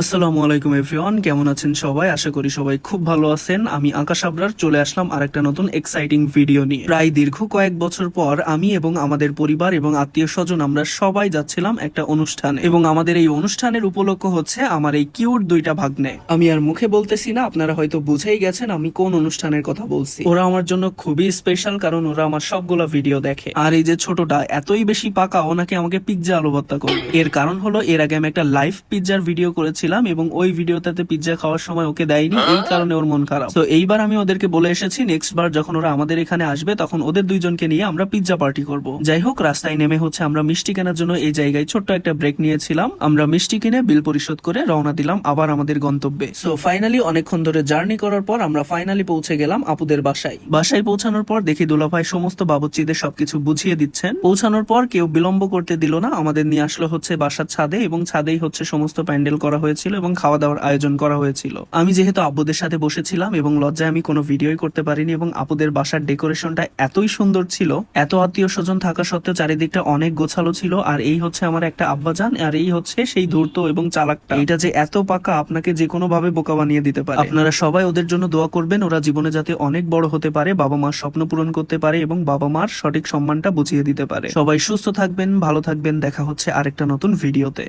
আসসালামু আলাইকুম এভরিওয়ান, কেমন আছেন সবাই? আশা করি সবাই খুব ভালো আছেন। আমি আকাশ আবরার চলে আসলাম আরেকটা নতুন এক্সাইটিং ভিডিও নিয়ে। প্রায় দীর্ঘ কয়েক বছর পর আমি এবং আমাদের পরিবার এবং আত্মীয় স্বজন আমরা সবাই যাচ্ছিলাম একটা অনুষ্ঠানে, এবং আমাদের এই অনুষ্ঠানের উপলক্ষ হচ্ছে আমার এই কিউট দুইটা ভাগ্নে। আমি আর মুখে বলতেছি না, আপনারা হয়তো বুঝেই গেছেন আমি কোন অনুষ্ঠানের কথা বলছি। ওরা আমার জন্য খুবই স্পেশাল, কারণ ওরা আমার সবগুলা ভিডিও দেখে। আর এই যে ছোটটা এতই বেশি পাকা, ওনাকে আমাকে পিৎজা আলু ভর্তা করবে। এর কারণ হলো এর আগে আমি একটা লাইভ পিৎজার ভিডিও করেছিলাম এবং ওই ভিডিওটাতে পিৎজা খাওয়ার সময় ওকে দেয়নি, এই কারণে ওর মন খারাপ। তো এইবার আমি ওদেরকে বলে এসেছি নেক্সট বার যখন ওরা আমাদের এখানে আসবে তখন ওদের দুইজনকে নিয়ে আমরা পিৎজা পার্টি করব। যাই হোক, রাস্তায় নেমে হচ্ছে আমরা মিষ্টি কেনার জন্য এই জায়গায় ছোট্ট একটা ব্রেক নিয়েছিলাম। আমরা মিষ্টি কিনে বিল পরিশোধ করে রওনা দিলাম আবার আমাদের গন্তব্যে। সো ফাইনালি অনেকক্ষণ ধরে জার্নি করার পর আমরা ফাইনালি পৌঁছে গেলাম আপুদের বাসায় পৌঁছানোর পর দেখি দুলাভাই সমস্ত বাবুর্চিদের সবকিছু বুঝিয়ে দিচ্ছেন। পৌঁছানোর পর কেউ বিলম্ব করতে দিল না, আমাদের নিয়ে আসলো হচ্ছে বাসার ছাদে, এবং ছাদেই হচ্ছে সমস্ত প্যান্ডেল করা হয়েছিল এবং খাওয়া দাওয়ার আয়োজন করা হয়েছিল। আমি যেহেতু আব্বুদের সাথে বসেছিলাম এবং লজ্জায় আমি কোনো ভিডিওই করতে পারিনি, এবং আপুদের বাসার ডেকোরেশনটা এতই সুন্দর ছিল, এত আত্মীয় স্বজন থাকা সত্ত্বেও চারিদিকটা অনেক গোছালো ছিল। আর এই হচ্ছে আমার একটা আব্বাজান, আর এই হচ্ছে সেই ধূর্ত এবং চালাকটা। এটা যে এত পাকা, আপনাকে যে কোনো ভাবে বোকা বানিয়ে দিতে পারে। আপনারা সবাই ওদের জন্য দোয়া করবেন, ওরা জীবনে যাতে অনেক বড় হতে পারে, বাবা মার স্বপ্ন পূরণ করতে পারে এবং বাবা মার সঠিক সম্মানটা বুঝিয়ে দিতে পারে। সবাই সুস্থ থাকবেন, ভালো থাকবেন, দেখা হচ্ছে আরেকটা নতুন ভিডিওতে।